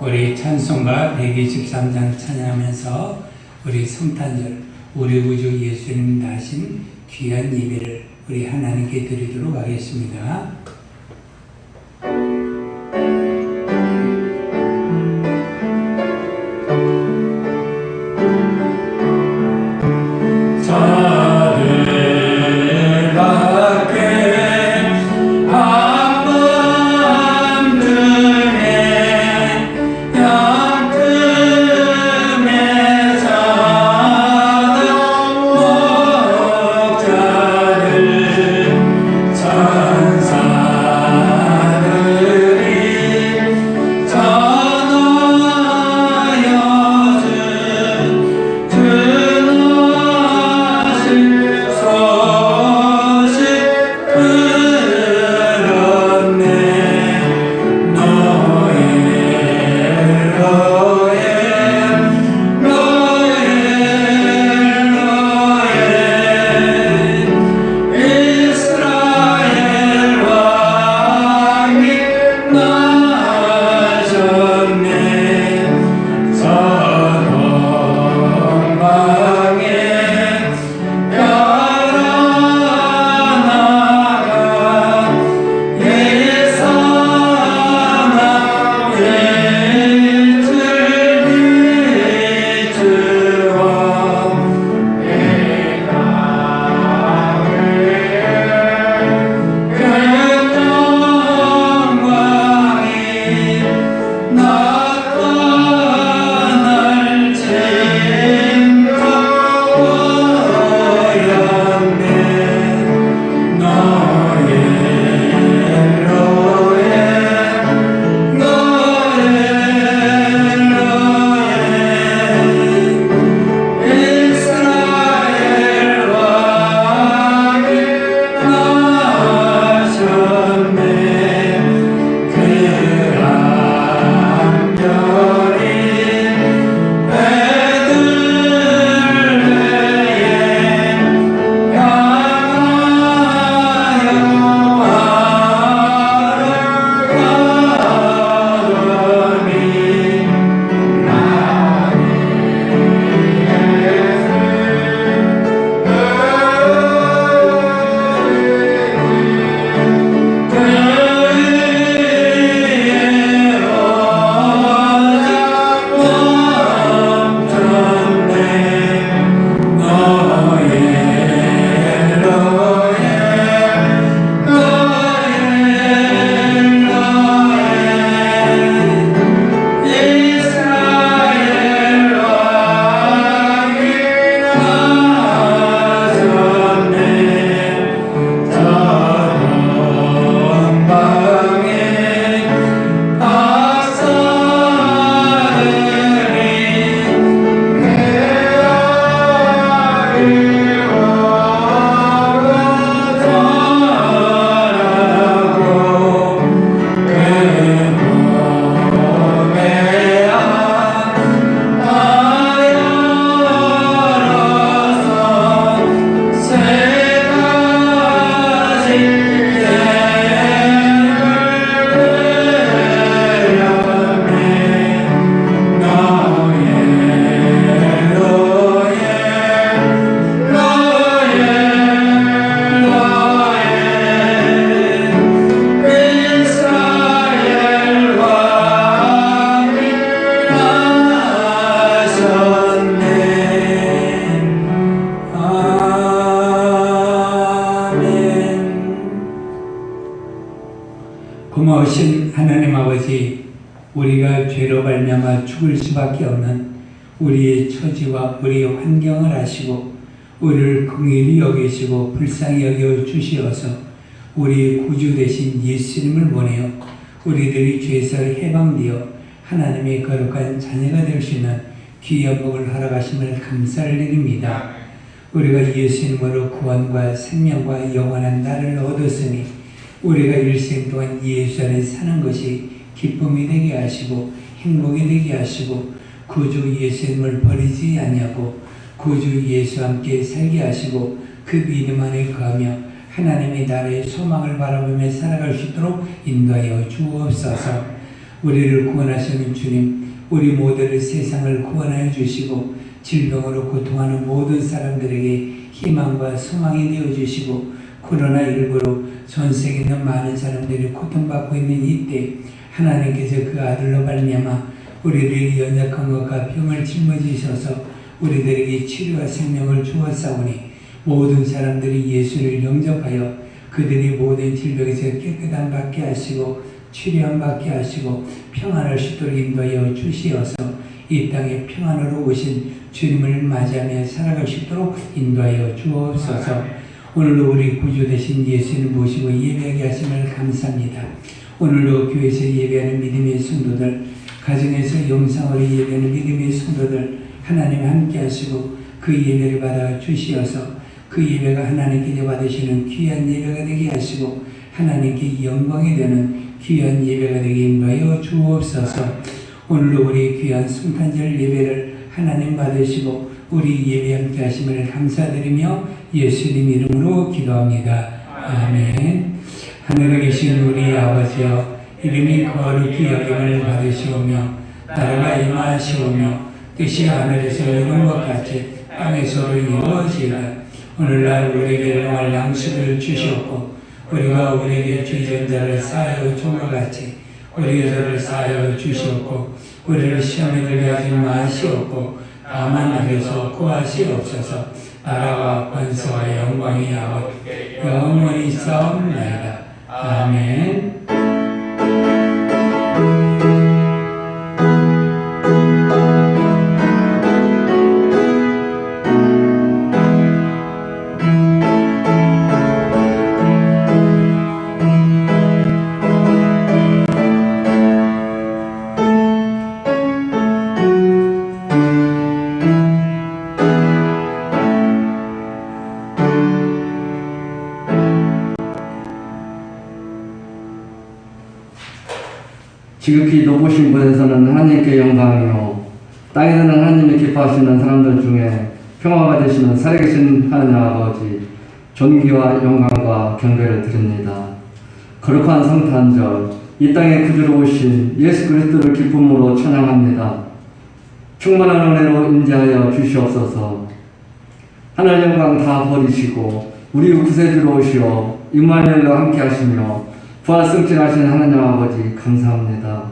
우리 찬송가 123장 찬양하면서 우리 성탄절, 우리 구주 예수님 나신 귀한 예배를 우리 하나님께 드리도록 하겠습니다. 고마우신 하나님 아버지, 우리가 죄로 말미암아 죽을 수밖에 없는 우리의 처지와 우리의 환경을 아시고 우리를 긍휼히 여기시고 불쌍히 여겨 주시어서 우리의 구주 되신 예수님을 보내어 우리들이 죄에서 해방되어 하나님의 거룩한 자녀가 될 수 있는 귀한 복을 허락하심을 감사를 드립니다. 우리가 예수님으로 구원과 생명과 영원한 날을 얻었으니 우리가 일생 동안 예수 안에 사는 것이 기쁨이 되게 하시고 행복이 되게 하시고 구주 예수님을 버리지 아니하고 구주 예수와 함께 살게 하시고 그 믿음 안에 거하며 하나님의 나라의 소망을 바라보며 살아갈 수 있도록 인도하여 주옵소서. 우리를 구원하시는 주님, 우리 모두를 세상을 구원하여 주시고 질병으로 고통하는 모든 사람들에게 희망과 소망이 되어주시고 코로나19로 전 세계에 있는 많은 사람들이 고통받고 있는 이때 하나님께서 그 아들로 말미암아 우리들의 연약한 것과 병을 짊어지셔서 우리들에게 치료와 생명을 주었사오니 모든 사람들이 예수를 영접하여 그들이 모든 질병에서 깨끗함 받게 하시고 치료함 받게 하시고 평안할 수 있도록 인도하여 주시어서 이 땅에 평안으로 오신 주님을 맞이하며 살아갈 수 있도록 인도하여 주옵소서. 오늘도 우리 구주 되신 예수님 모시고 예배하게 하심을 감사합니다. 오늘도 교회에서 예배하는 믿음의 성도들, 가정에서 영상으로 예배하는 믿음의 성도들 하나님 함께 하시고 그 예배를 받아 주시어서 그 예배가 하나님께 받으시는 귀한 예배가 되게 하시고 하나님께 영광이 되는 귀한 예배가 되게 인도하여 주옵소서. 오늘도 우리 귀한 성탄절 예배를 하나님 받으시고 우리 예배 함께 하심을 감사드리며 예수님 이름으로 기도합니다. 아멘. 하늘에 계신 우리 아버지여, 이름이 거룩히 여김을 받으시오며 나라가 임하시오며 뜻이 하늘에서 이룬 것 같이 땅에서도 이루어지이다. 오늘날 우리에게 일용할 양식을 주시옵고 우리가 우리에게 죄진 자를 사하여 준 것 같이 우리 죄를 사하여 주시옵고 우리를 시험에 들게 하지 마시옵고 다만 악에서 구하시옵소서. 나라와 권세와 영광이 아버지께 영원히 싸움나이다. 아멘. 지극히 높으신 곳에서는 하나님께 영광이요 땅에서는 하나님이 기뻐하시는 사람들 중에 평화가 되시는 살아계신 하나님 아버지, 존귀와 영광과 경배를 드립니다. 거룩한 성탄절, 이 땅에 구주로 오신 예수 그리스도를 기쁨으로 찬양합니다. 충만한 은혜로 임재하여 주시옵소서. 하늘 영광 다 버리시고 우리 구세주로 오시어 임마누엘과 함께 하시며 부활 승진하신 하나님 아버지 감사합니다.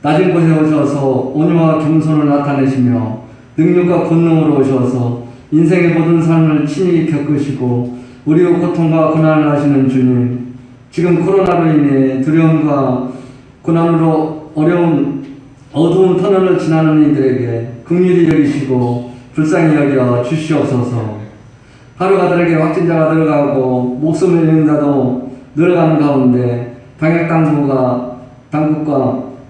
낮은 곳에 오셔서 온유와 겸손을 나타내시며 능력과 권능으로 오셔서 인생의 모든 삶을 친히 겪으시고 우리의 고통과 고난을 하시는 주님, 지금 코로나로 인해 두려움과 고난으로 어두운 터널을 지나는 이들에게 긍휼히 여기시고 불쌍히 여겨 주시옵소서. 하루가 다르게 확진자가 늘어가고 목숨을 잃는 자도 늘어가는 가운데 당국과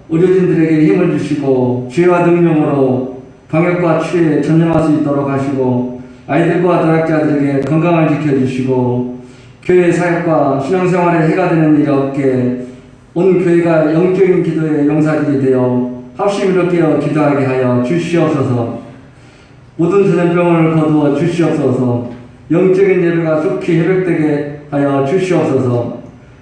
의료진들에게 힘을 주시고 지혜와 능력으로 방역과 치유에 전념할 수 있도록 하시고 아이들과 도약자들에게 건강을 지켜주시고 교회 사역과 신앙생활에 해가 되는 일이 없게 온 교회가 영적인 기도의 용사들이 되어 합심으로 깨어 기도하게 하여 주시옵소서. 모든 전염병을 거두어 주시옵소서. 영적인 예배가 속히 회복되게 하여 주시옵소서.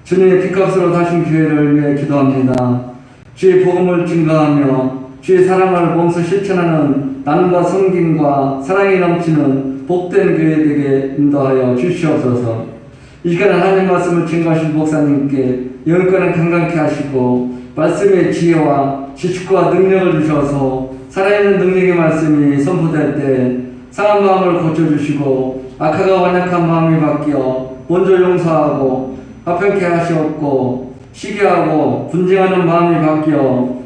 주님의 피값으로 다신 교회를 위해 기도합니다. 주의 복음을 증거하며 주의 사랑을 몸소 실천하는 나눔과 섬김과 사랑이 넘치는 복된 교회 되게 인도하여 주시옵소서. 이 시간 하나님 말씀을 증거하신 목사님께 영권을 강강케 하시고 말씀의 지혜와 지식과 능력을 주셔서 살아있는 능력의 말씀이 선포될 때 상한 마음을 고쳐주시고 악하고 완악한 마음이 바뀌어 먼저 용서하고 화평케 하시옵고 시기하고 분쟁하는 마음이 바뀌어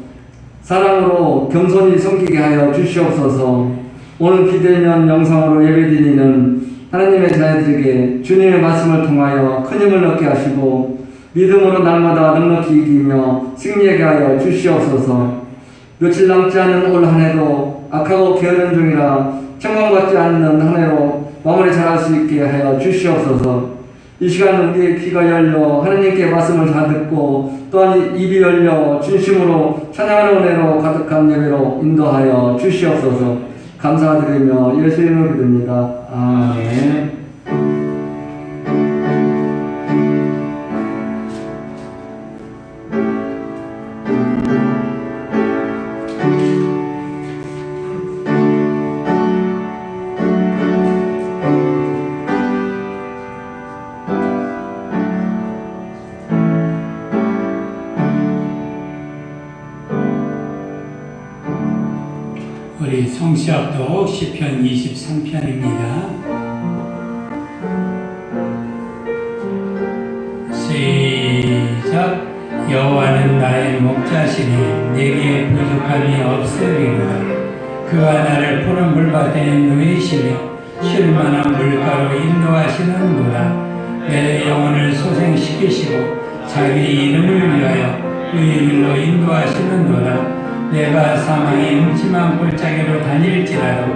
사랑으로 겸손히 섬기게 하여 주시옵소서. 오늘 기대년 영상으로 예배드리는 하나님의 자녀들에게 주님의 말씀을 통하여 큰 힘을 얻게 하시고 믿음으로 날마다 넉넉히 이기며 승리하게 하여 주시옵소서. 며칠 남지 않은 올 한 해도 악하고 게으른 중이라 책망받지 않는 한 해로 마무리 잘할 수 있게 하여 주시옵소서. 이 시간 우리의 귀가 열려 하나님께 말씀을 잘 듣고 또한 입이 열려 진심으로 찬양하는 은혜로 가득한 예배로 인도하여 주시옵소서. 감사드리며 예수 이름으로 기도합니다. 아멘. 우리 성시합독 시편 23편입니다. 시작. 여호와는 나의 목자시니 내게 부족함이 없으리로다. 그가 나를 푸른 물밭에 누이시며 쉴만한 물가로 인도하시는도다. 내 영혼을 소생시키시고 자기 이름을 위하여 의의 길로 인도하시는도다. 내가 사망의 음침한 골짜기로 다닐지라도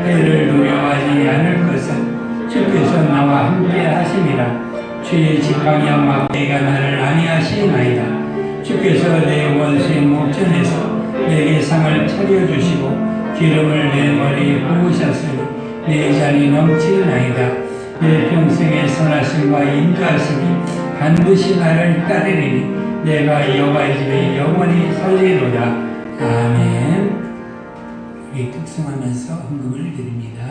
해를 두려워하지 않을 것은 주께서 나와 함께 하심이라. 주의 지팡이와 막대기가 나를 안위하시나이다. 주께서 내 원수의 목전에서 내게 상을 차려주시고 기름을 내 머리에 부으셨으니 내 잔이 넘치나이다. 내 평생의 선하심과 인도하심이 반드시 나를 따르리니 내가 여호와의 집에 영원히 살리로다. 아멘. 우리 특성하면서 헌금을 드립니다.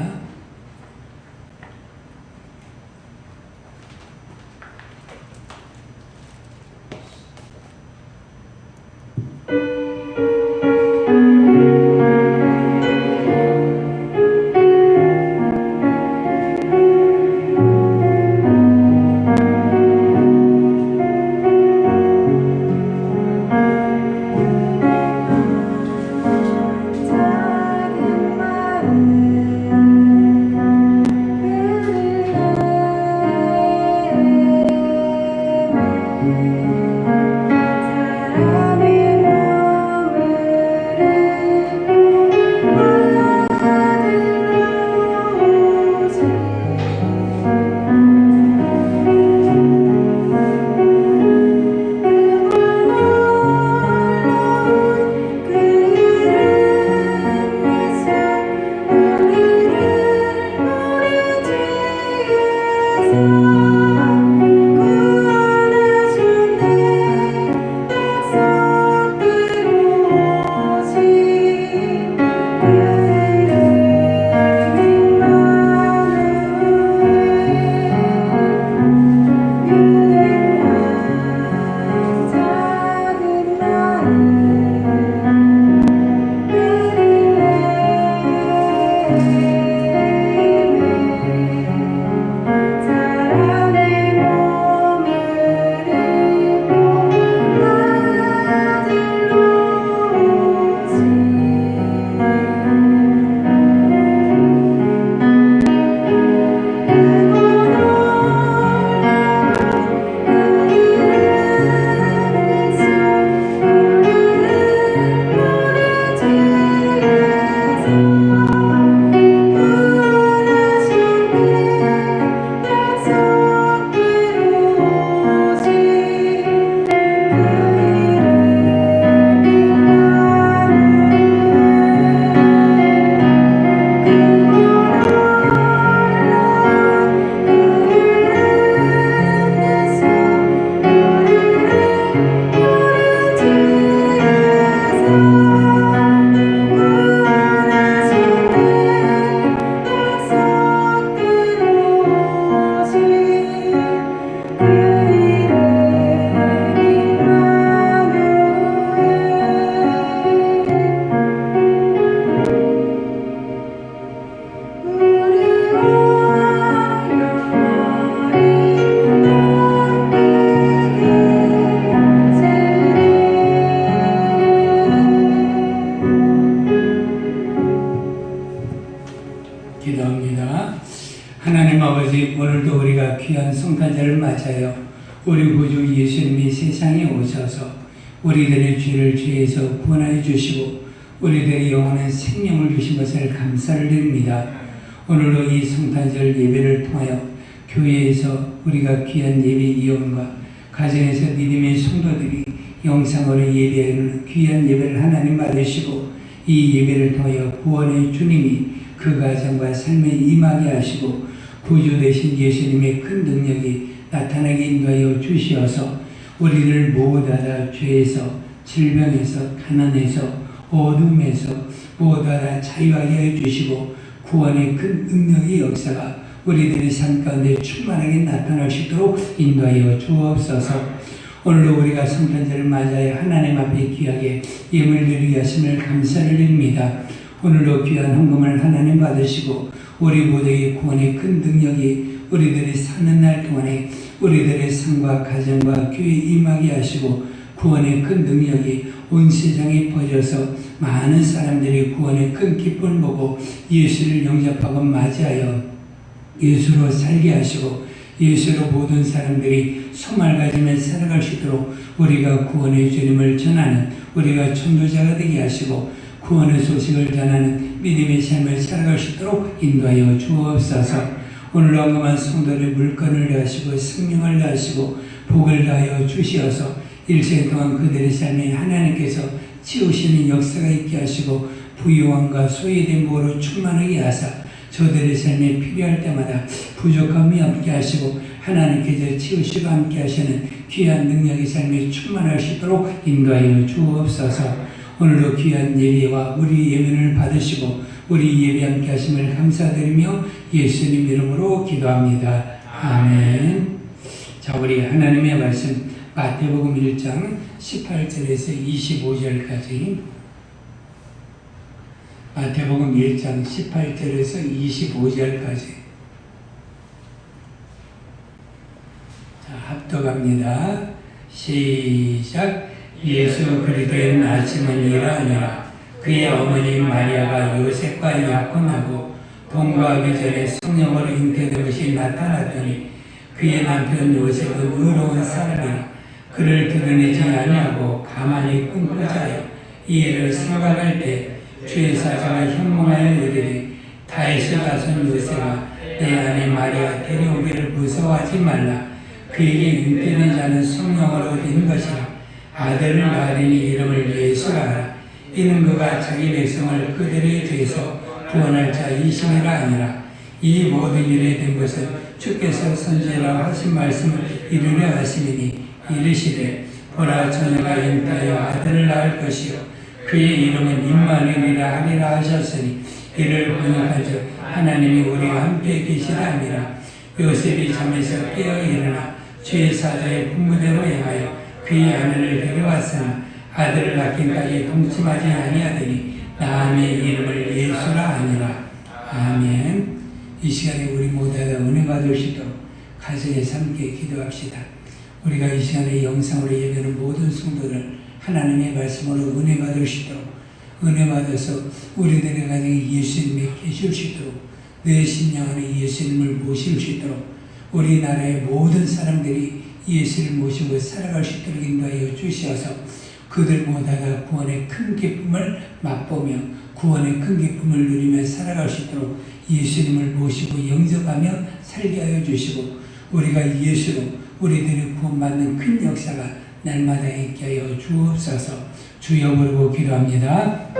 기도합니다. 하나님 아버지, 오늘도 우리가 귀한 성탄절을 맞아요. 우리 구주 예수님이 세상에 오셔서 우리들의 죄를 죄에서 구원하여 주시고 우리들의 영원한 생명을 주신 것을 감사를 드립니다. 오늘도 이 성탄절 예배를 통하여 교회에서 우리가 귀한 예배 이용과 가정에서 믿음의 성도들이 영상으로 예배하는 귀한 예배를 하나님 받으시고 이 예배를 통하여 구원의 주님이 그 가정과 삶에 임하게 하시고 구주 되신 예수님의 큰 능력이 나타나게 인도하여 주시어서 우리를 모두 다 죄에서 질병에서 가난에서 어둠에서 모두 다 자유하게 해주시고 구원의 큰 능력의 역사가 우리들의 삶 가운데 충만하게 나타날 수 있도록 인도하여 주옵소서. 오늘도 우리가 성탄절을 맞아야 하나님 앞에 귀하게 예물 드리게 하심을 감사를 드립니다. 오늘도 귀한 헌금을 하나님 받으시고 우리 모두의 구원의 큰 능력이 우리들이 사는 날 동안에 우리들의 삶과 가정과 교회에 임하게 하시고 구원의 큰 능력이 온 세상에 퍼져서 많은 사람들이 구원의 큰 기쁨을 보고 예수를 영접하고 맞이하여 예수로 살게 하시고 예수로 모든 사람들이 소망을 가지며 살아갈 수 있도록 우리가 구원의 주님을 전하는 우리가 전도자가 되게 하시고 구원의 소식을 전하는 믿음의 삶을 살아갈 수 있도록 인도하여 주옵소서. 오늘 언급한 성도를 물건을 하시고 생명을 하시고 복을 다하여 주시어서 일생 동안 그들의 삶에 하나님께서 치우시는 역사가 있게 하시고 부유함과 소유된 복으로 충만하게 하사 저들의 삶에 필요할 때마다 부족함이 없게 하시고 하나님께서 치우시고 함께 하시는 귀한 능력의 삶에 충만할 수 있도록 인도하여 주옵소서. 오늘도 귀한 예배와 우리 예배를 받으시고 우리 예배 함께 하심을 감사드리며 예수님 이름으로 기도합니다. 아멘. 자, 우리 하나님의 말씀 마태복음 1장 18절에서 25절까지 마태복음 1장 18절에서 25절까지 자, 합독합니다. 시작. 예수 그리스도의 낳으심은 이러하니라. 그의 어머니 마리아가 요셉과 약혼하고 동거하기 전에 성령으로 잉태된 것이 나타났더니 그의 남편 요셉은 의로운 사람이라. 그를 드러내지 아니하고 가만히 끊고자 하여 이 일을 생각할 때 주의 사자가 현몽하여 이르되 다윗의 자손 요셉아 내 아내 마리아 데려오기를 무서워하지 말라. 그에게 잉태된 자는 성령으로 된 것이라. 아들을 낳으니 이름을 예수라 하라. 이는 그가 자기 백성을 그들의 죄에서 구원할 자 이심이라 아니라. 이 모든 일에 된 것은 주께서 선지자라 하신 말씀을 이루려 하심이니 이르시되 보라 처녀가 잉태하여 아들을 낳을 것이요 그의 이름은 임마누엘이라 하리라 하셨으니 이를 번역한즉 하나님이 우리와 함께 계시라 함이라. 요셉이 잠에서 깨어 일어나 주의 사자의 분부대로 행하여 그의 아내를 데려왔으나 아들을 낳기까지 동침하지 아니하더니 나음의 이름을 예수라 하니라. 아멘. 이 시간에 우리 모두 다 은혜 받을 수 있도록 가정에서 함께 기도합시다. 우리가 이 시간에 영상으로 예배하는 모든 성도들 하나님의 말씀으로 은혜 받을 수 있도록 은혜 받아서 우리들의 가정에 예수님이 계실 수 있도록 내 심령 안에 예수님을 모실 수 있도록 우리나라의 모든 사람들이 예수를 모시고 살아갈 수 있도록 인도하여 주시어서 그들 모두 다 구원의 큰 기쁨을 맛보며 구원의 큰 기쁨을 누리며 살아갈 수 있도록 예수님을 모시고 영접하며 살게 하여 주시고 우리가 예수로 우리들이 구원받는 큰 역사가 날마다 있게 하여 주옵소서. 주여 부르고 기도합니다.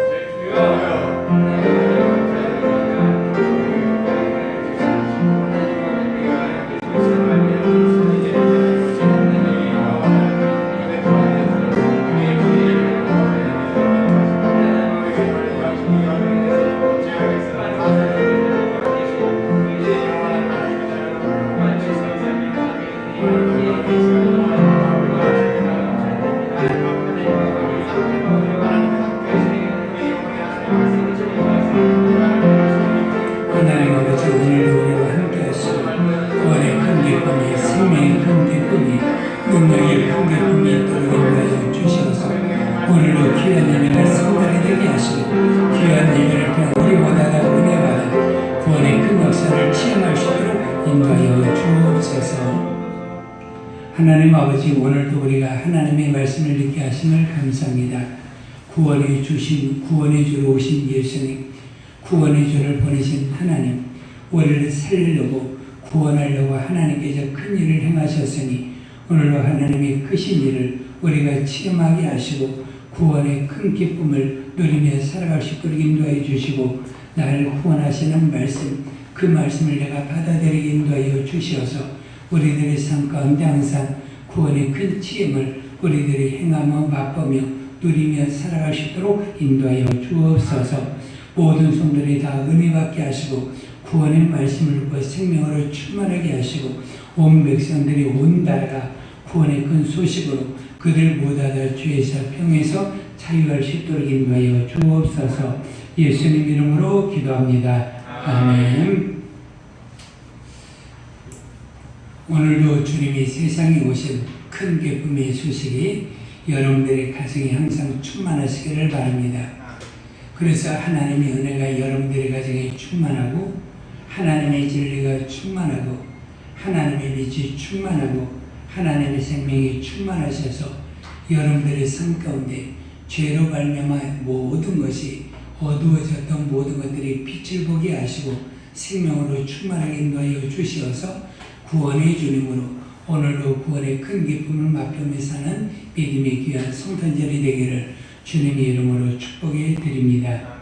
하나님 아버지 오늘도 우리와 함께 하시고 구원의 큰 기쁨이 생명의 큰 기쁨이 능력의 큰 기쁨이 있도록 인도하여 주시어서 오늘도 귀한 예배를 성달이 되게 하시고 귀한 예배를 통해 우리 모두 다 은혜 받아 구원의 큰 역사를 체험할 수 있도록 인도하여 주옵소서. 하나님 아버지 오늘도 우리가 하나님의 말씀을 듣게 하심을 감사합니다. 구원의 주로 오신 예수님 구원의 주를 보내신 하나님 우리를 살리려고 구원하려고 하나님께서 큰 일을 행하셨으니 오늘도 하나님의 크신 일을 우리가 체험하게 하시고 구원의 큰 기쁨을 누리며 살아갈 수 있도록 인도하여 주시고 나를 구원하시는 말씀 그 말씀을 내가 받아들이게 인도하여 주시어서 우리들의 삶 가운데 항상 구원의 큰 체험을 우리들이 행하며 맛보며 누리며 살아갈 수 있도록 인도하여 주옵소서. 모든 성도들이 다 은혜 받게 하시고 구원의 말씀을 듣고 생명으로 충만하게 하시고 온 백성들이 온 나라가 구원의 큰 소식으로 그들 모두 다 주의 평에서 사유할 수 있도록 인도하여 주옵소서. 예수님 이름으로 기도합니다. 아멘. 오늘도 주님이 세상에 오신 큰 기쁨의 소식이 여러분들의 가정에 항상 충만하시기를 바랍니다. 그래서 하나님의 은혜가 여러분들의 가정에 충만하고 하나님의 진리가 충만하고 하나님의 빛이 충만하고 하나님의 생명이 충만하셔서 여러분들의 삶 가운데 죄로 말미암아 모든 것이 어두워졌던 모든 것들이 빛을 보게 하시고 생명으로 충만하게 인도하여 주시어서 구원의 주님으로 오늘도 구원의 큰 기쁨을 맛보며 사는 믿음의 귀한 성탄절이 되기를 주님의 이름으로 축복해 드립니다.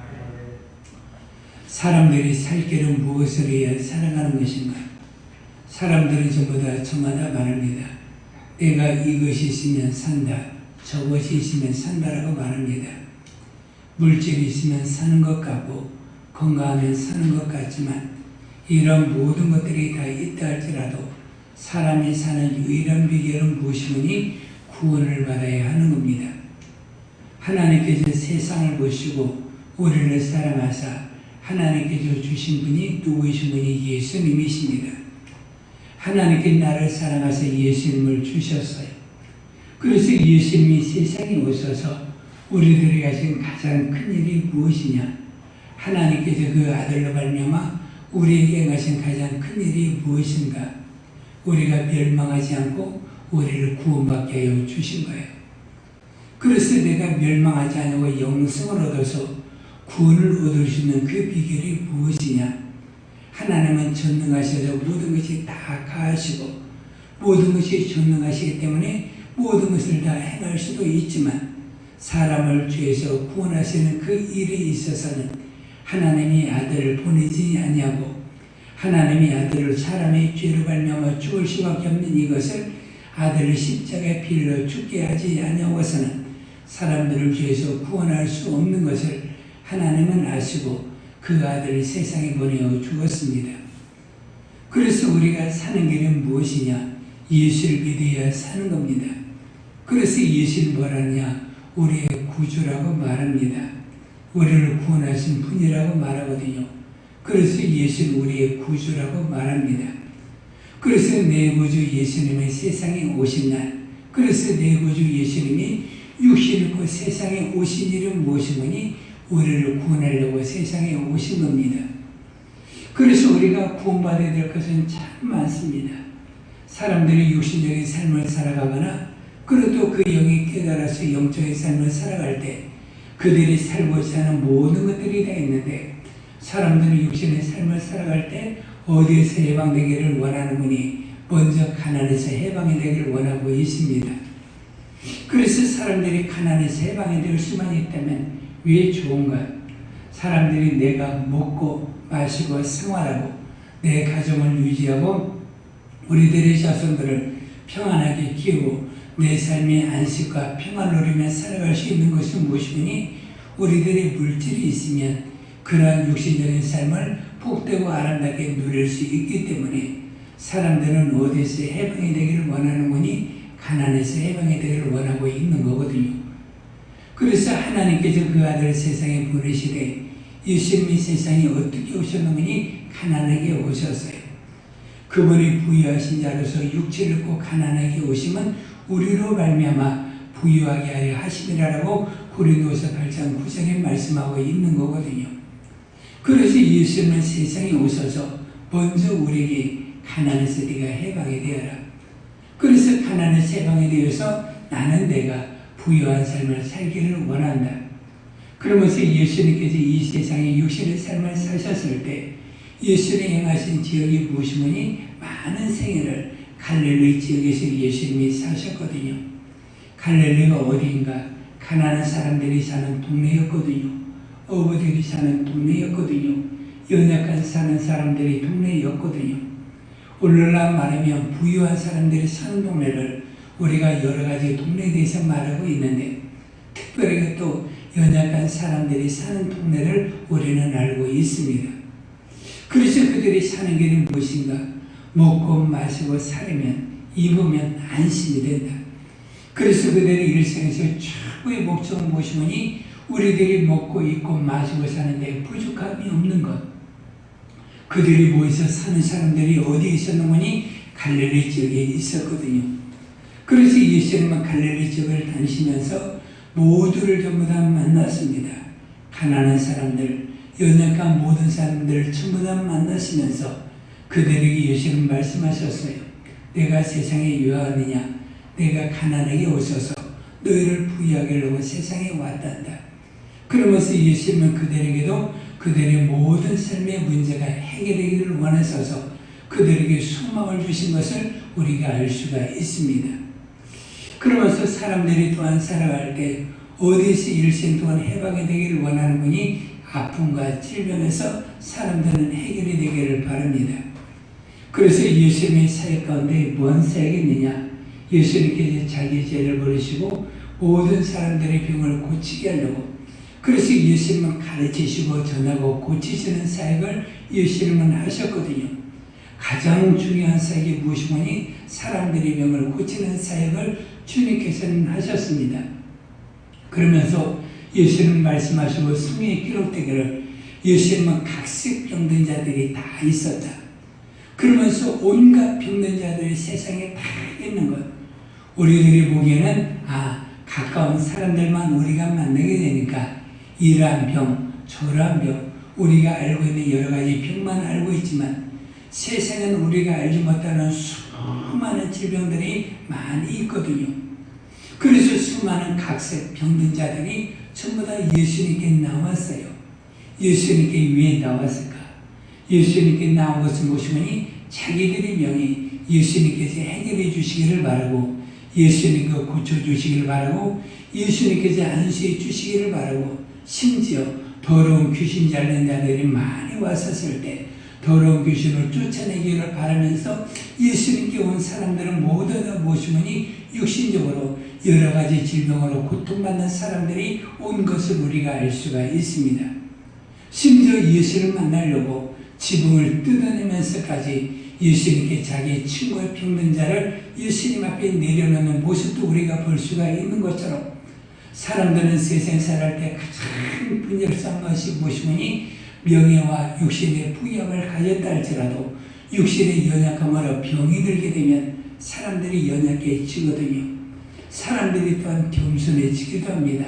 사람들이 살 길은 무엇을 위해 살아가는 것인가? 사람들은 전부 다 저마다 말합니다. 내가 이것이 있으면 산다, 저것이 있으면 산다라고 말합니다. 물질이 있으면 사는 것 같고 건강하면 사는 것 같지만 이런 모든 것들이 다 있다 할지라도 사람이 사는 유일한 비결은 무엇이니 구원을 받아야 하는 겁니다. 하나님께서 세상을 보시고 우리를 사랑하사 하나님께서 주신 분이 누구이신 분이 예수님이십니다. 하나님께 나를 사랑하사 예수님을 주셨어요. 그래서 예수님이 세상에 오셔서 우리들이 가진 가장 큰 일이 무엇이냐? 하나님께서 그 아들로 말미암아 우리에게 행하신 가장 큰 일이 무엇인가? 우리가 멸망하지 않고 우리를 구원받게 하여 주신 거예요. 그래서 내가 멸망하지 않고 영생을 얻어서 구원을 얻을 수 있는 그 비결이 무엇이냐? 하나님은 전능하셔서 모든 것이 다 가하시고 모든 것이 전능하시기 때문에 모든 것을 다 행할 수도 있지만 사람을 죄에서 구원하시는 그 일에 있어서는 하나님이 아들을 보내지 아니하고 하나님이 아들을 사람의 죄로 발명하여 죽을 수밖에 없는 이것을 아들을 십자가에 빌려 죽게 하지 아니하고서는 사람들을 죄에서 구원할 수 없는 것을 하나님은 아시고 그 아들을 세상에 보내어 주었습니다. 그래서 우리가 사는 길은 무엇이냐? 예수를 믿어야 사는 겁니다. 그래서 예수를 뭐라냐? 우리의 구주라고 말합니다. 우리를 구원하신 분이라고 말하거든요. 그래서 예수는 우리의 구주라고 말합니다. 그래서 내 구주 예수님이 세상에 오신 날, 그래서 내 구주 예수님이 육신을 입고 세상에 오신 일은 무엇이니? 우리를 구원하려고 세상에 오신 겁니다. 그래서 우리가 구원받아야 될 것은 참 많습니다. 사람들이 육신적인 삶을 살아가거나 그래도 그 영이 깨달아서 영적인 삶을 살아갈 때 그들이 살고자 하는 모든 것들이 다 있는데 사람들이 육신의 삶을 살아갈 때 어디에서 해방되기를 원하는 분이 먼저 가난에서 해방이 되기를 원하고 있습니다. 그래서 사람들이 가난에서 해방이 될 수만 있다면 왜 좋은가? 사람들이 내가 먹고 마시고 생활하고 내 가정을 유지하고 우리들의 자손들을 평안하게 키우고 내 삶의 안식과 평안을 누리며 살아갈 수 있는 것이 무엇이니? 우리들의 물질이 있으면 그러한 육신적인 삶을 복되고 아름답게 누릴 수 있기 때문에 사람들은 어디서 해방이 되기를 원하는 거니? 가난에서 해방이 되기를 원하고 있는 거거든요. 그래서 하나님께서 그 아들을 세상에 보내시되 예수님이 세상에 어떻게 오셨느니? 가난하게 오셨어요. 그분이 부유하신 자로서 육체를 입고 가난하게 오시면 우리로 말미암아 부유하게 하려 하심이라고 고린도서 8장 9절에 말씀하고 있는 거거든요. 그래서 예수님은 세상에 오셔서 먼저 우리에게 가난에서 네가 해방이 되어라. 그래서 가난에서 해방이 되어서 나는 내가 부유한 삶을 살기를 원한다. 그러면서 예수님께서 이 세상에 육신의 삶을 사셨을 때 예수님이 행하신 지역이 무엇이니? 많은 생애를 갈릴리 지역에서 예수님이 사셨거든요. 갈릴리가 어디인가? 가난한 사람들이 사는 동네였거든요. 어부들이 사는 동네였거든요. 연약한 사는 사람들이 동네였거든요. 오늘날 말하면 부유한 사람들이 사는 동네를 우리가 여러 가지 동네에 대해서 말하고 있는데 특별히 또 연약한 사람들이 사는 동네를 우리는 알고 있습니다. 그래서 그들이 사는 길은 무엇인가? 먹고 마시고 살면 입으면 안심이 된다. 그래서 그들의 일생에서 최고의 목적은 무엇이니 우리들이 먹고 입고 마시고 사는데 부족함이 없는 것. 그들이 모여서 사는 사람들이 어디에 있었느니 갈릴리 지역에 있었거든요. 그래서 예수님은 갈릴리 지역을 다니시면서 모두를 전부 다 만났습니다. 가난한 사람들, 연약한 모든 사람들을 전부 다 만나시면서 그들에게 예수님은 말씀하셨어요. 내가 세상에 유하느냐? 내가 가난하게 오셔서 너희를 부유하게 하려고 세상에 왔단다. 그러면서 예수님은 그들에게도 그들의 모든 삶의 문제가 해결되기를 원하셔서 그들에게 소망을 주신 것을 우리가 알 수가 있습니다. 그러면서 사람들이 또한 살아갈 때 어디서 일생 동안 해방이 되기를 원하는 분이 아픔과 질병에서 사람들은 해결이 되기를 바랍니다. 그래서 예수님의 사역 가운데 뭔 사역이 있느냐? 예수님께서 자기 죄를 버리시고 모든 사람들의 병을 고치게 하려고, 그래서 예수님은 가르치시고 전하고 고치시는 사역을 예수님은 하셨거든요. 가장 중요한 사역이 무엇이니 사람들의 병을 고치는 사역을 주님께서는 하셨습니다. 그러면서 예수님 말씀하시고 성경에 기록되기를 예수님은 각색 병든 자들이 다 있었다. 그러면서 온갖 병든 자들이 세상에 다 있는 것. 우리들이 보기에는 가까운 사람들만 우리가 만나게 되니까 이러한 병, 저러한 병, 우리가 알고 있는 여러 가지 병만 알고 있지만 세상은 우리가 알지 못하는 수많은 질병들이 많이 있거든요. 그래서 수많은 각색 병든 자들이 전부 다 예수님께 나왔어요. 예수님께 왜 나왔을까? 예수님께 나온 것은 무엇이니 자기들의 병이 예수님께서 해결해 주시기를 바라고, 예수님께 고쳐주시기를 바라고, 예수님께서 안수해 주시기를 바라고, 심지어 더러운 귀신 잘린 자들이 많이 왔었을 때 더러운 귀신을 쫓아내기를 바라면서 예수님께 온 사람들은 모두 다 무엇이니 육신적으로 여러 가지 질병으로 고통받는 사람들이 온 것을 우리가 알 수가 있습니다. 심지어 예수를 만나려고 지붕을 뜯어내면서까지 예수님께 자기 친구의 병든 자를 예수님 앞에 내려놓는 모습도 우리가 볼 수가 있는 것처럼, 사람들은 세상 살아갈 때 가장 분열한 것이 무엇이니 명예와 육신의 부여함을 가졌다 할지라도 육신의 연약함으로 병이 들게 되면 사람들이 연약해지거든요. 사람들이 또한 겸손해지기도 합니다.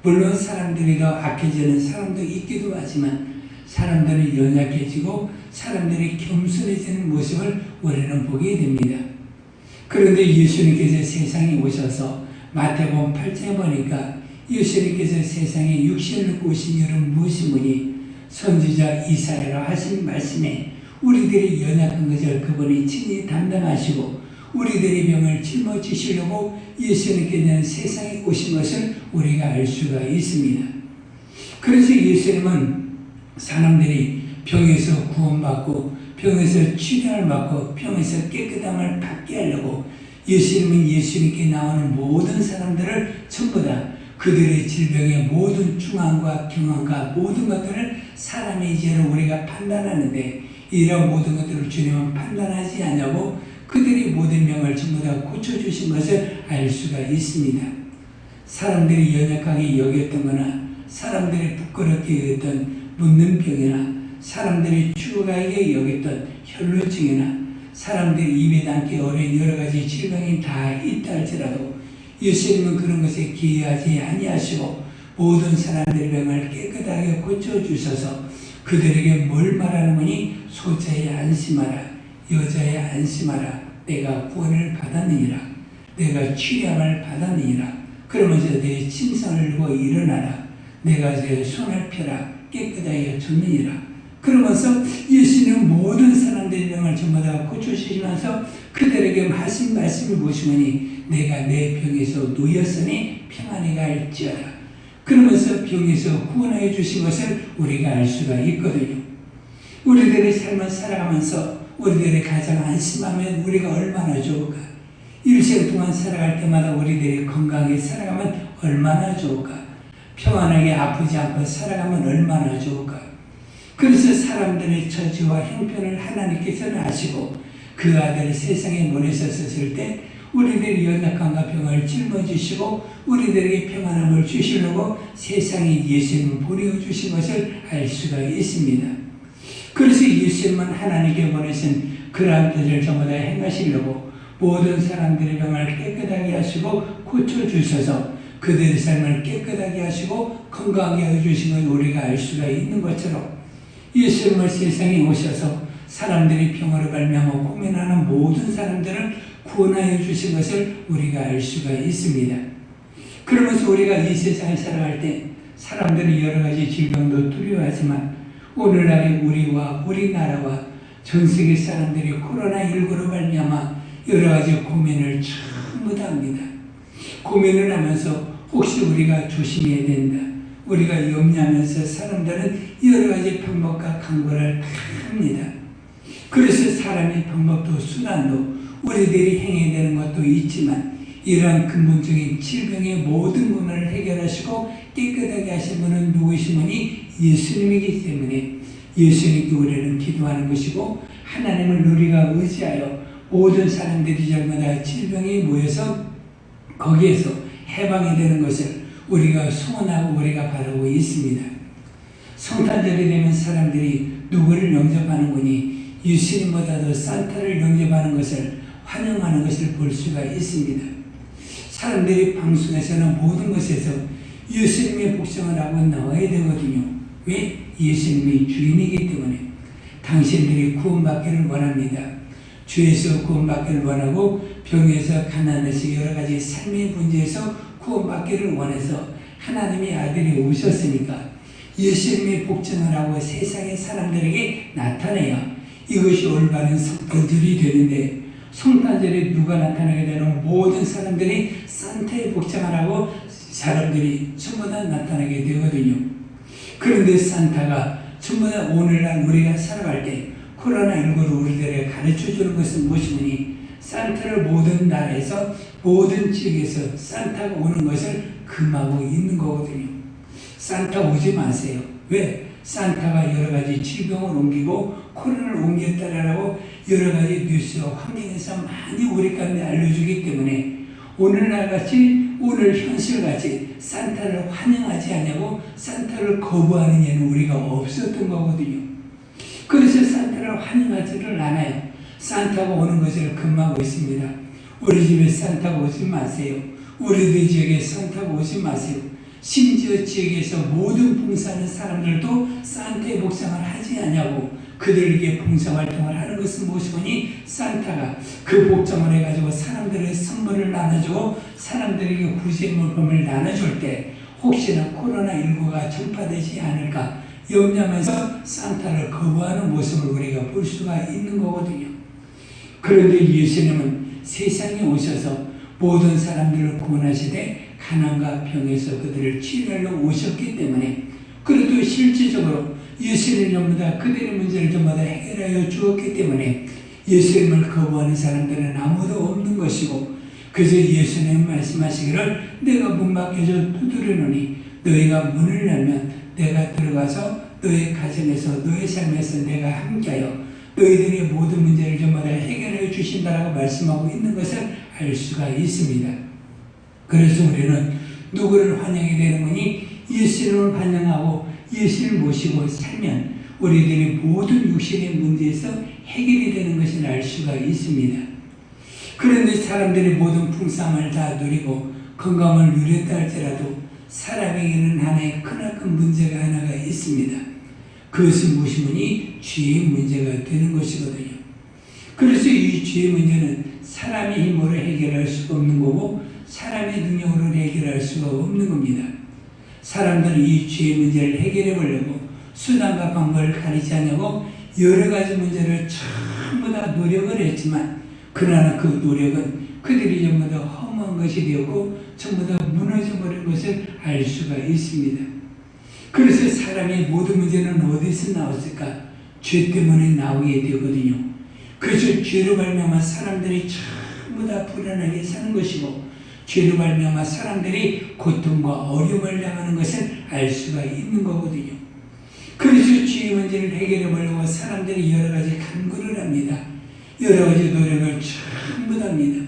물론 사람들이 더 악해지는 사람도 있기도 하지만 사람들은 연약해지고 사람들이 겸손해지는 모습을 우리는 보게 됩니다. 그런데 예수님께서 세상에 오셔서 마태복음 8장에 보니까 예수님께서 세상에 육신을 입고 오신 이유는 무엇이니 선지자 이사야로 하신 말씀에 우리들이 연약한 것을 그분이 친히 담당하시고 우리들의 병을 짊어지시려고 예수님께서는 세상에 오신 것을 우리가 알 수가 있습니다. 그래서 예수님은 사람들이 병에서 구원받고 병에서 치료를 받고 병에서 깨끗함을 받게 하려고 예수님은 예수님께 나오는 모든 사람들을 전부 다 그들의 질병의 모든 중앙과 경황과 모든 것들을 사람의 죄로 우리가 판단하는데 이런 모든 것들을 주님은 판단하지 않냐고 그들의 모든 병을 전부 다 고쳐주신 것을 알 수가 있습니다. 사람들이 연약하게 여겼던 거나 사람들이 부끄럽게 여겼던 묻는 병이나 사람들이 죽어가게 여겼던 혈루증이나 사람들이 입에 담기 어려운 여러 가지 질병이 다 있다 할지라도 예수님은 그런 것에 기여하지 아니하시고 모든 사람들의 병을 깨끗하게 고쳐주셔서 그들에게 뭘 말하는 거니 소자에 안심하라, 여자에 안심하라, 내가 구원을 받았느니라, 내가 치료함을 받았느니라, 그러면서 내 침상을 들고 일어나라, 내가 내 손을 펴라, 깨끗하게 줬느니라. 그러면서 예수님은 모든 사람들의 병을 전부 다 고쳐주시면서 그들에게 하신 말씀을 보시니 내가 내 병에서 누였으니 평안히 갈지어다. 그러면서 병에서 구원하여 주신 것을 우리가 알 수가 있거든요. 우리들의 삶을 살아가면서 우리들이 가장 안심하면 우리가 얼마나 좋을까. 일생 동안 살아갈 때마다 우리들이 건강하게 살아가면 얼마나 좋을까. 평안하게 아프지 않고 살아가면 얼마나 좋을까. 그래서 사람들의 처지와 형편을 하나님께서는 아시고 그 아들을 세상에 보내셨을 때 우리들의 연약함과 병을 짊어지시고 우리들에게 평안함을 주시려고 세상에 예수님을 보내주신 것을 알 수가 있습니다. 그래서 예수님은 하나님께 보내신 그러한 뜻을 전부 다 행하시려고 모든 사람들의 병을 깨끗하게 하시고 고쳐주셔서 그들의 삶을 깨끗하게 하시고 건강하게 해주신 걸 우리가 알 수가 있는 것처럼 예수님을 세상에 오셔서 사람들이 병으로 말미암아 고민하는 모든 사람들을 구원하여 주신 것을 우리가 알 수가 있습니다. 그러면서 우리가 이 세상에 살아갈 때 사람들이 여러 가지 질병도 두려워하지만 오늘날의 우리와 우리나라와 전 세계 사람들이 코로나19로 말미암아 여러 가지 고민을 전부 다 합니다. 고민을 하면서 혹시 우리가 조심해야 된다. 우리가 염려하면서 사람들은 여러 가지 방법과 강구를 합니다. 그래서 사람의 방법도 수단도 우리들이 행해야 되는 것도 있지만 이러한 근본적인 질병의 모든 문을 해결하시고 깨끗하게 하신 분은 누구신 분이 예수님이기 때문에 예수님께 우리는 기도하는 것이고 하나님을 우리가 의지하여 모든 사람들이 전부 다 질병에 모여서 거기에서 해방이 되는 것을 우리가 소원하고 우리가 바라고 있습니다. 성탄절이 되면 사람들이 누구를 영접하는 거니 예수님보다도 산타를 영접하는 것을 환영하는 것을 볼 수가 있습니다. 사람들이 방송에서는 모든 것에서 예수님의 복종을 하고 나와야 되거든요. 왜? 예수님이 주인이기 때문에 당신들이 구원받기를 원합니다. 죄에서 구원받기를 원하고 병에서 가난에서 여러 가지 삶의 문제에서 구원받기를 원해서 하나님의 아들이 오셨으니까 예수님의 복종을 하고 세상의 사람들에게 나타내야 이것이 올바른 성탄절이 되는데 성탄절에 누가 나타나게 되는 모든 사람들이 산타의 복장을 하고 사람들이 전부 다 나타나게 되거든요. 그런데 산타가 전부 다 오늘날 우리가 살아갈 때 코로나19로 우리들에게 가르쳐주는 것은 무엇이니 산타를 모든 나라에서 모든 지역에서 산타가 오는 것을 금하고 있는 거거든요. 산타 오지 마세요. 왜? 산타가 여러 가지 질병을 옮기고 코로나를 옮겼다라고 여러 가지 뉴스와 환경에서 많이 우리 가운데 알려주기 때문에 오늘날같이 오늘 현실같이 산타를 환영하지 않냐고 산타를 거부하는 예는 우리가 없었던 거거든요. 그래서 산타를 환영하지를 않아요. 산타가 오는 것을 금하고 있습니다. 우리 집에 산타가 오지 마세요. 우리들 지역에 산타가 오지 마세요. 심지어 지역에서 모든 봉사하는 사람들도 산타의 복장을 하지 않냐고 그들에게 봉사활동을 하는 것은 무엇이니 산타가 그 복장을 해가지고 사람들의 선물을 나눠주고 사람들에게 구제물품을 나눠줄 때 혹시나 코로나19가 전파되지 않을까 염려하면서 산타를 거부하는 모습을 우리가 볼 수가 있는 거거든요. 그런데 예수님은 세상에 오셔서 모든 사람들을 구원하시되 가난과 병에서 그들을 치료하러 오셨기 때문에 그래도 실질적으로 예수님 전부 다 그들의 문제를 전부 다 해결하여 주었기 때문에 예수님을 거부하는 사람들은 아무도 없는 것이고 그래서 예수님 말씀하시기를 내가 문 밖에서 두드리노니 너희가 문을 열면 내가 들어가서 너의 가정에서 너의 삶에서 내가 함께하여 너희들의 모든 문제를 전부 다 해결해 주신다라고 말씀하고 있는 것을 알 수가 있습니다. 그래서 우리는 누구를 환영해야 되는 거니 예수님을 환영하고 예수를 모시고 살면 우리들의 모든 육신의 문제에서 해결이 되는 것을 알 수가 있습니다. 그런데 사람들이 모든 풍성함을 다 누리고 건강을 누렸다 할지라도 사람에게는 하나의 크나큰 문제가 하나가 있습니다. 그것은 무엇이니 죄의 문제가 되는 것이거든요. 그래서 이 죄의 문제는 사람의 힘으로 해결할 수가 없는 거고 사람의 능력으로 해결할 수가 없는 겁니다. 사람들은 이 죄의 문제를 해결해 보려고 수단과 방법을 가리지 않냐고 여러 가지 문제를 전부 다 노력을 했지만 그러나 그 노력은 그들이 전부 다 허무한 것이 되었고 전부 다 무너져버린 것을 알 수가 있습니다. 그래서 사람의 모든 문제는 어디서 나왔을까? 죄 때문에 나오게 되거든요. 그래서 죄로 말미암아 사람들이 전부 다 불안하게 사는 것이고 죄로 말미암아 사람들이 고통과 어려움을 당하는 것을 알 수가 있는 거거든요. 그래서 죄의 문제를 해결해 보려고 사람들이 여러 가지 간구를 합니다. 여러 가지 노력을 전부 다 합니다.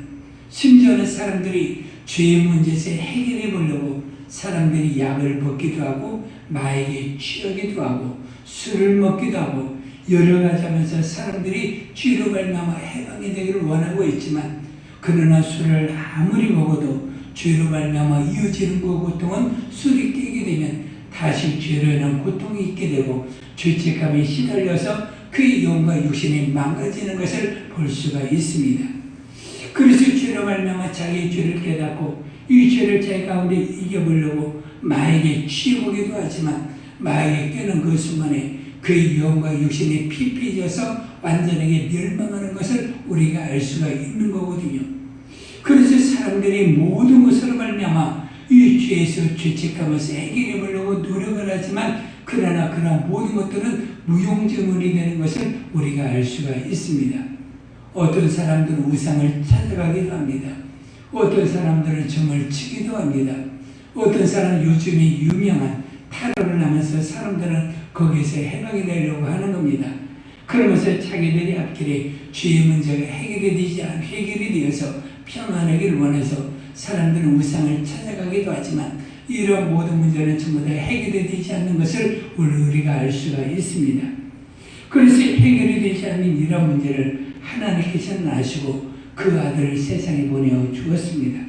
심지어는 사람들이 죄의 문제에서 해결해 보려고 사람들이 약을 먹기도 하고 마약에 취하기도 하고 술을 먹기도 하고 여러 가지 하면서 사람들이 죄로 말미암아 해방이 되기를 원하고 있지만, 그러나 술을 아무리 먹어도 죄로 말미암아 이어지는 그 고통은 술이 깨게 되면 다시 죄로 인한 고통이 있게 되고 죄책감에 시달려서 그의 영과 육신이 망가지는 것을 볼 수가 있습니다. 그래서 죄로 말미암아 자기의 죄를 깨닫고 이 죄를 자기 가운데 이겨보려고 마약에 취해보기도 하지만, 마약에 깨는 그 순간에 그의 영과 육신이 피폐해져서 완전하게 멸망하는 것을 우리가 알 수가 있는 거거든요. 그래서 사람들이 모든 것으로 말미암아 이 죄에서 죄책감에서 해결해 보려고 노력을 하지만, 그러나 그러한 모든 것들은 무용지물이 되는 것을 우리가 알 수가 있습니다. 어떤 사람들은 우상을 찾아가기도 합니다. 어떤 사람들은 점을 치기도 합니다. 어떤 사람은 요즘에 유명한 타로를 하면서 사람들은 거기서 해방이 되려고 하는 겁니다. 그러면서 자기들이 앞길에 죄의 문제가 해결이 되어서 평안하기를 원해서 사람들은 우상을 찾아가기도 하지만, 이런 모든 문제는 전부 다 해결이 되지 않는 것을 우리가 알 수가 있습니다. 그래서 해결이 되지 않는 이런 문제를 하나님께서는 아시고 그 아들을 세상에 보내어 주었습니다.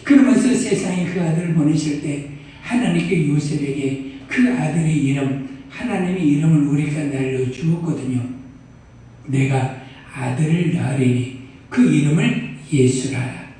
그러면서 세상에 그 아들을 보내실 때 하나님께 요셉에게 그 아들의 이름, 하나님의 이름을 우리가 날려주었거든요. 내가 아들을 낳으리니 그 이름을 예수라.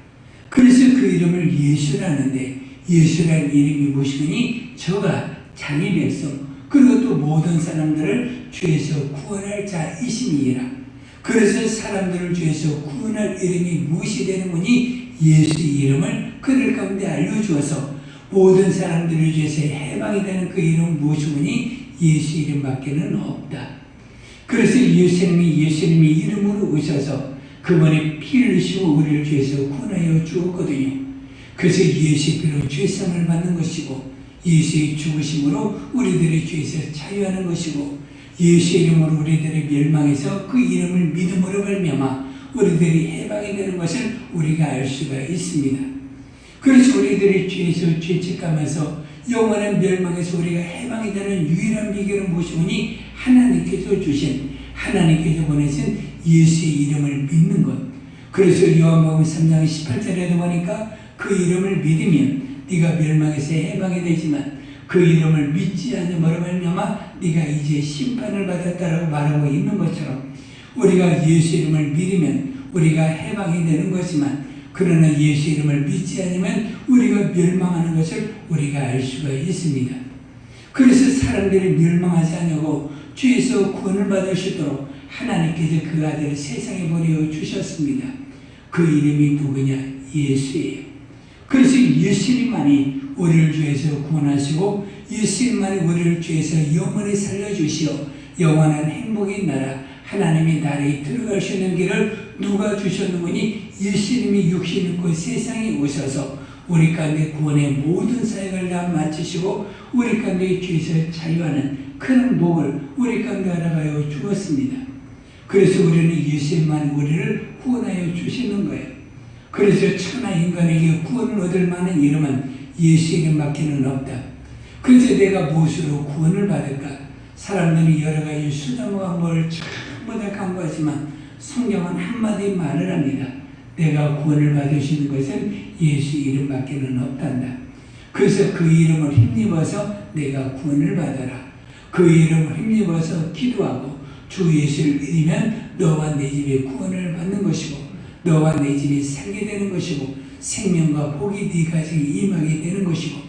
그래서 그 이름을 예수라는데, 예수라는 이름이 무엇이니? 저가 자기 백성 그리고 또 모든 사람들을 죄에서 구원할 자이심이라. 그래서 사람들을 죄에서 구원할 이름이 무엇이 되는 거니? 예수 이름을 그들 가운데 알려주어서 모든 사람들을 죄에서 해방이 되는 그 이름은 무엇이니? 예수 이름밖에는 없다. 그래서 예수님이 이름으로 오셔서 그분의 피를 흘리시고 우리를 죄에서 구원하여 주었거든요. 그래서 예수의 피로 죄사함을 받는 것이고, 예수의 죽으심으로 우리들의 죄에서 자유하는 것이고, 예수의 이름으로 우리들의 멸망에서 그 이름을 믿음으로 말미암아 우리들이 해방이 되는 것을 우리가 알 수가 있습니다. 그래서 우리들의 죄에서 죄책감에서 영원한 멸망에서 우리가 해방이 되는 유일한 비결은 무엇이니? 하나님께서 주신, 하나님께서 보내신 예수의 이름을 믿는 것. 그래서 요한복음 3장 18절에도 보니까 그 이름을 믿으면 네가 멸망에서 해방이 되지만 그 이름을 믿지 않음으로 말미암아 네가 이제 심판을 받았다라고 말하고 있는 것처럼, 우리가 예수 이름을 믿으면 우리가 해방이 되는 거지만, 그러나 예수 이름을 믿지 않으면 우리가 멸망하는 것을 우리가 알 수가 있습니다. 그래서 사람들이 멸망하지 않냐고 죄에서 구원을 받을 수 있도록 하나님께서 그 아들을 세상에 보내어 주셨습니다. 그 이름이 누구냐? 예수예요. 그래서 예수님만이 우리를 죄에서 구원하시고, 예수님만이 우리를 죄에서 영원히 살려주시어 영원한 행복의 나라, 하나님의 나라에 들어갈 수 있는 길을 누가 주셨느니? 예수님이 육신 입고 세상에 오셔서 우리 가운데 구원의 모든 사역을 다 마치시고 우리 가운데 죄에서 자유하는 큰 복을 우리 가운데 알아가여 주었습니다. 그래서 우리는 예수님만 우리를 구원하여 주시는 거예요. 그래서 천하 인간에게 구원을 얻을 만한 이름은 예수 이름밖에는 없다. 그래서 내가 무엇으로 구원을 받을까? 사람들이 여러 가지 수단과 뭘 전부 다 강구하지만 성경은 한마디 말을 합니다. 내가 구원을 받을 수 있는 것은 예수 이름밖에는 없단다. 그래서 그 이름을 힘입어서 내가 구원을 받아라. 그 이름을 힘입어서 기도하고 주 예수를 믿으면 너와 내 집에 구원을 받는 것이고, 너와 내 집이 살게 되는 것이고, 생명과 복이 네 가정에 임하게 되는 것이고,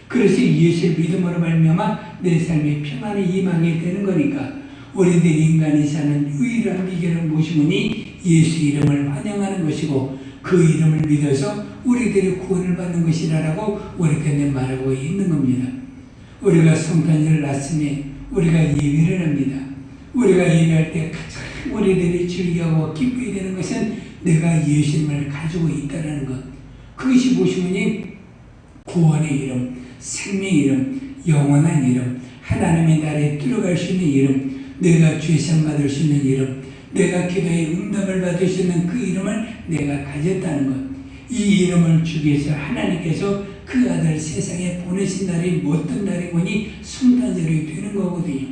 그래서 예수를 믿음으로 말미암아 내 삶에 평안이 임하게 되는 거니까, 우리들 인간이 사는 유일한 비결은 무엇이니? 예수 이름을 환영하는 것이고, 그 이름을 믿어서 우리들이 구원을 받는 것이라고 우리가 말하고 있는 겁니다. 우리가 성탄절을 났으니 우리가 예배를 합니다. 우리가 예배할 때 가장 우리들이 즐겨하고 기쁘게 되는 것은 내가 예수님을 가지고 있다는 것. 그것이 무엇이니? 구원의 이름, 생명의 이름, 영원한 이름, 하나님의 나라에 들어갈 수 있는 이름, 내가 죄상 받을 수 있는 이름, 내가 기도의 응답을 받을 수 있는 그 이름을 내가 가졌다는 것. 이 이름을 주기 위해서 하나님께서 그 아들 세상에 보내신 날이 어떤 날이거니 성탄절이 되는 거거든요.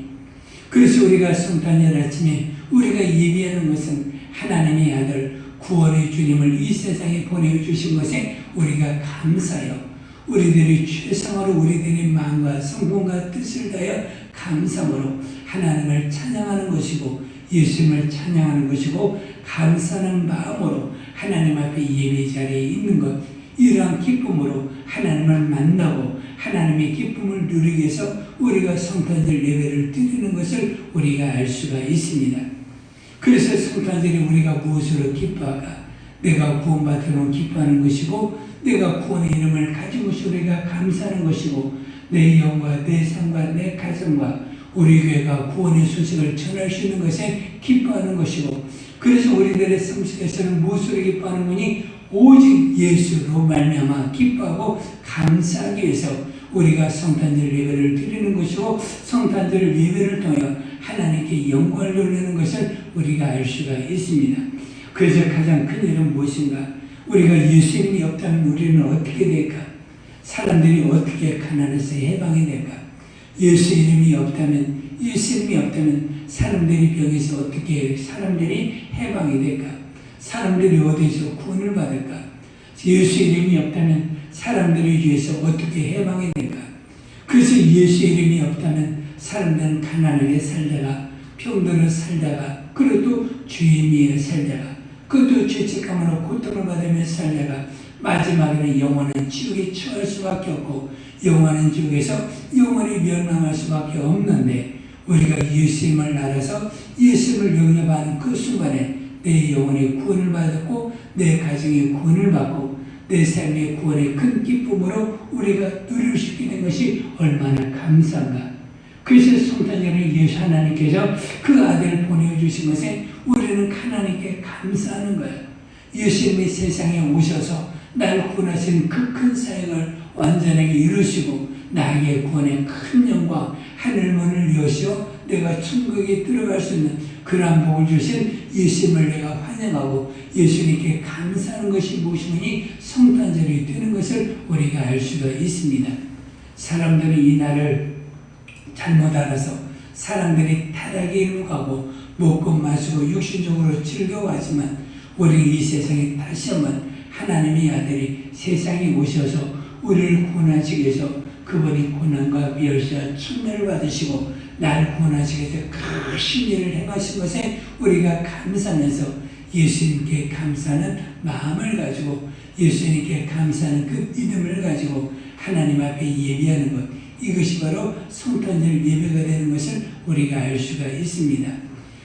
그래서 우리가 성탄절 아침에 우리가 예비하는 것은 하나님의 아들 구원의 주님을 이 세상에 보내주신 것에 우리가 감사해요. 우리들이 최상으로 우리들의 마음과 성품과 뜻을 다하여 감사함으로 하나님을 찬양하는 것이고 예수님을 찬양하는 것이고 감사하는 마음으로 하나님 앞에 예배 자리에 있는 것, 이러한 기쁨으로 하나님을 만나고 하나님의 기쁨을 누리기 위해서 우리가 성탄절 예배를 드리는 것을 우리가 알 수가 있습니다. 그래서 성탄절에 우리가 무엇으로 기뻐할까? 내가 구원받으면 기뻐하는 것이고 내가 구원의 이름을 가지고서 우리가 감사하는 것이고 내 영과 내 삶과 내 가정과 우리 교회가 구원의 소식을 전할 수 있는 것에 기뻐하는 것이고 그래서 우리들의 삶 속에서는 무엇으로 기뻐하는 거니? 오직 예수로 말미암아 기뻐하고 감사하기 위해서 우리가 성탄절 예배를 드리는 것이고 성탄절 예배를 통해 하나님께 영광을 돌리는 것을 우리가 알 수가 있습니다. 그래서 가장 큰 일은 무엇인가? 우리가 예수님이 없다면 우리는 어떻게 될까? 사람들이 어떻게 가난해서 해방이 될까? 예수 이름이 없다면, 예수님이 없다면 사람들이 병에서 어떻게 사람들이 해방이 될까? 사람들이 어디서 구원을 받을까? 예수 이름이 없다면 사람들을 위해서 어떻게 해방이 될까? 그래서 예수 이름이 없다면 사람들은 가난하게 살다가 병들어 살다가 그리고 또 주의미에 살다가 그것도 죄책감으로 고통을 받으며 살다가 마지막에는 영원한 지옥에 처할 수밖에 없고 영원한 지옥에서 영원히 멸망할 수밖에 없는데 우리가 예수님을 알아서 예수님을 영접하는 그 순간에 내 영혼의 구원을 받았고 내 가정의 구원을 받고 내 삶의 구원의 큰 기쁨으로 우리가 누릴 수 있게 된 것이 얼마나 감사한가. 그래서 성탄절에 예수 하나님께서 그 아들을 보내주신 것에 우리는 하나님께 감사하는 거예요. 예수님이 세상에 오셔서 날 구원하신 그 큰 사역을 완전하게 이루시고 나에게 구원의 큰 영광 하늘 문을 여시어 내가 천국에 들어갈 수 있는 그러한 복을 주신 예수님을 내가 환영하고 예수님께 감사하는 것이 무엇이니 성탄절이 되는 것을 우리가 알 수가 있습니다. 사람들은 이 날을 잘못 알아서 사람들이 타락에 이르고 가고 먹고 마시고 육신적으로 즐거워하지만 우리는 이 세상에 다시 한번 하나님의 아들이 세상에 오셔서 우리를 구원하시기 위해서 그분이 고난과 멸시와 천멸을 받으시고 날 구원하시기 위해서 크신 일을 행하신 것에 우리가 감사하면서 예수님께 감사하는 마음을 가지고 예수님께 감사하는 그 믿음을 가지고 하나님 앞에 예배하는 것, 이것이 바로 성탄절 예배가 되는 것을 우리가 알 수가 있습니다.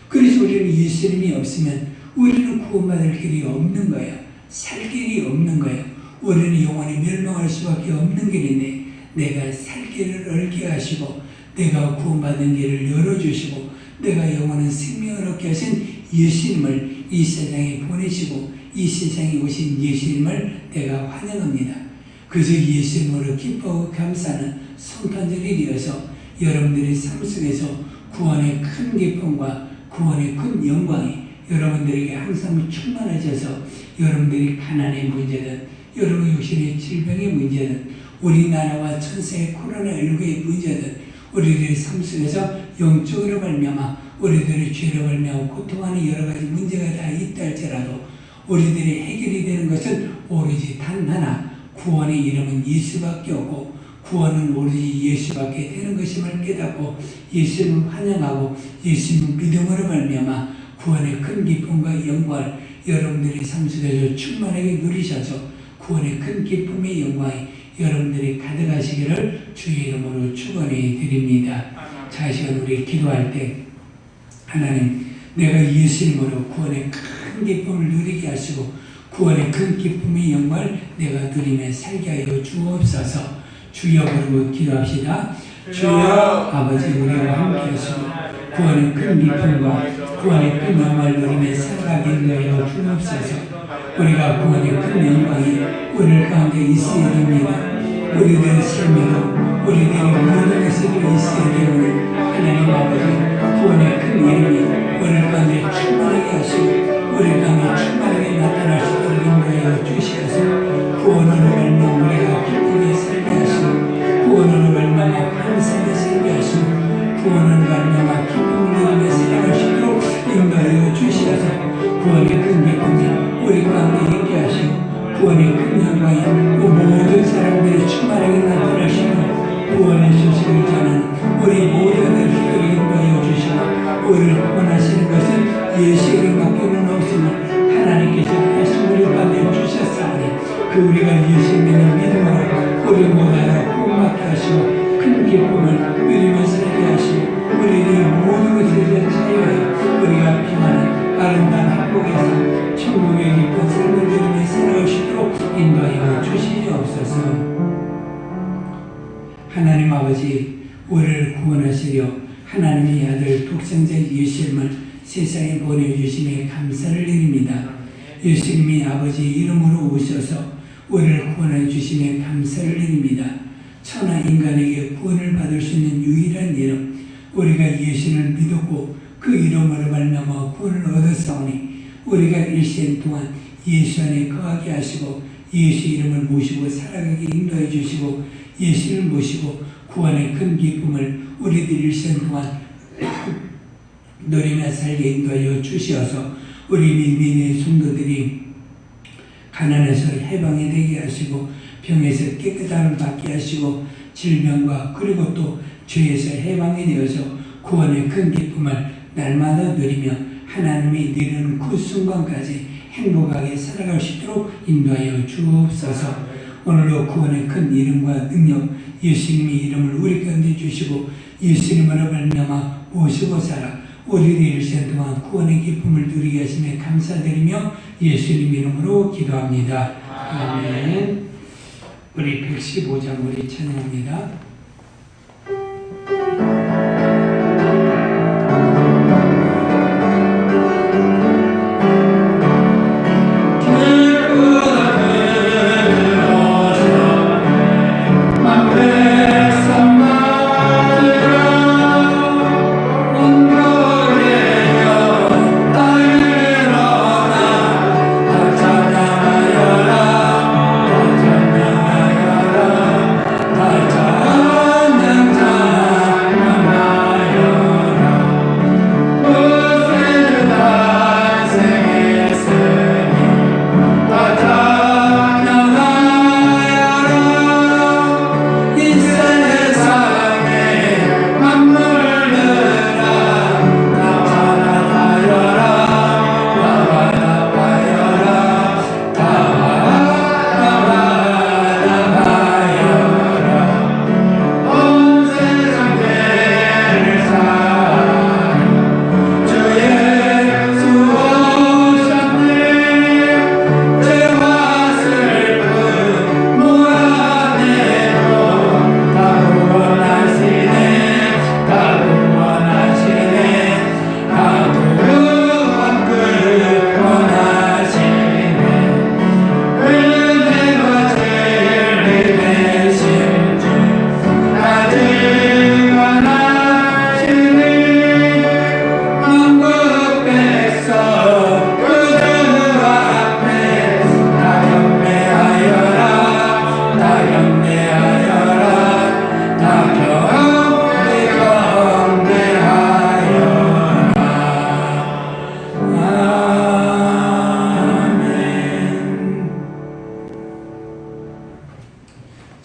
그래서 우리는 예수님이 없으면 우리는 구원받을 길이 없는 거예요. 살 길이 없는 거예요. 우리는 영원히 멸망할 수밖에 없는 길인데 내가 살 길을 얻게 하시고 내가 구원받는 길을 열어주시고 내가 영원한 생명을 얻게 하신 예수님을 이 세상에 보내시고 이 세상에 오신 예수님을 내가 환영합니다. 그래서 예수님으로 기뻐하고 감사하는 성탄절이 되어서 여러분들의 삶 속에서 구원의 큰 기쁨과 구원의 큰 영광이 여러분들에게 항상 충만해져서 여러분들이 가난의 문제든 여러분 육신의 질병의 문제든 우리나라와 전세의 코로나19의 문제든 우리들의 삶 속에서 영적으로 말미암아 우리들의 죄로 말미암아 고통하는 여러 가지 문제가 다 있다 할지라도 우리들이 해결이 되는 것은 오로지 단 하나 구원의 이름은 예수밖에 없고 구원은 오로지 예수밖에 되는 것임을 깨닫고 예수님을 환영하고 예수님 믿음으로 말미암아 구원의 큰 기쁨과 영광을 여러분들의 삶 속에서 충만하게 누리셔서 구원의 큰 기쁨의 영광이 여러분들이 가득하시기를 주의 이름으로 축원해 드립니다. 자, 이 시간 우리 기도할 때 하나님 내가 예수님으로 구원의 큰 기쁨을 누리게 하시고 구원의 큰 기쁨의 영광을 내가 누리며 살게 하여 주옵소서. 주여 부르고 기도합시다. 주여 아버지 우리와 함께 하시고 구원의 큰 기쁨과 구원의 큰 영광을 누리며 살아가게 하여 주옵소서. 우리가 구원의 큰 영광이 우리 가운데 있어야 됩니다. 우리들의 삶에도 우리들의 모든 것에도 있어야 되오니 하나님 아버지 구원의 큰 이름이 우리 가운데 충만하게 하시고 우리 가운데 충만하게 나타날 수 있도록 인도하여 주시옵소서. 구원을 말미암아 기쁨을 누리며 살아가시도록 인도하여 주시어서 구원의 큰 기쁨이 우리 가운데 있게 하시고 구원의 큰 영광이 모든 사람들이 충만하게 나타나시고 구원의 소식을 전하는 우리 모두를 인도하여 주시고 우리를 구원하시는 것은 예수님밖에는 없음을 하나님께서 말씀을 받아 주셨사오니 그 우리가 예수 믿는 믿음으로 우리 모두를 구원받게 하시고 큰 기쁨을 누리며 살게 하시고 우리들의 모든 것에서 자유하여 우리가 피하는 아름다운 행복에서 천국의 깊은 삶을 누리며 살아오시도록 인도하여 주시옵소서. 하나님 아버지, 우리를 구원하시려 하나님의 아들 독생자 예수님을 세상에 보내주심에 감사를 드립니다. 예수님이 아버지 이름으로 오셔서 우리를 구원해 주심에 감사를 드립니다. 천하 인간에게 구원을 받을 수 있는 유일한 이름, 우리가 예수를 믿었고 그 이름으로 말미암아 구원을 얻었사오니 우리가 일생 동안 예수 안에 거하게 하시고 예수 이름을 모시고 살아가게 인도해 주시고 예수를 모시고 구원의 큰 기쁨을 우리들 일생 동안 누리며 살게 인도하여 주시어서 우리 민민의 성도들이 가난에서 해방이 되게 하시고 병에서 깨끗함을 받게 하시고 질병과 그리고 또 죄에서 해방이 되어서 구원의 큰 기쁨을 날마다 누리며 하나님이 내리는 그 순간까지 행복하게 살아갈 수 있도록 인도하여 주옵소서. 오늘도 구원의 큰 이름과 능력 예수님의 이름을 우리 가운데 주시고 예수님으로 말미암아 모시고 살아 우리들 일생 동안 구원의 기쁨을 누리게 하심에 감사드리며 예수님 이름으로 기도합니다. 아멘. 우리 115장 우리 찬양합니다.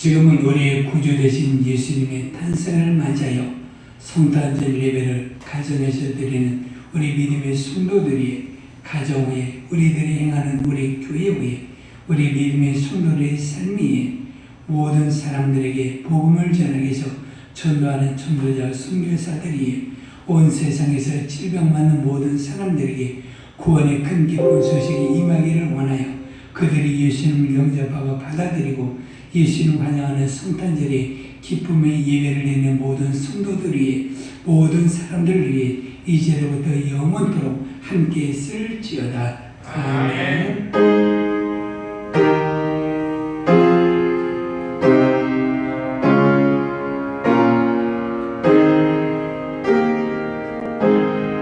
지금은 우리의 구주 되신 예수님의 탄생을 맞이하여 성탄절 예배를 가정에서 드리는 우리 믿음의 성도들이 가정 위에 우리들이 행하는 우리 교회 위에 우리 믿음의 성도들의 삶 위에 모든 사람들에게 복음을 전하기 위해서 전도하는 전도자 선교사들이 온 세상에서 질병 많은 모든 사람들에게 구원의 큰 기쁜 소식이 임하기를 원하여 그들이 예수님을 영접하고 받아들이고 예수님 환영하는 성탄절에 기쁨의 예배를 드리는 모든 성도들 위해 모든 사람들 위해 이제로부터 영원토록 함께 있을지어다. 아멘.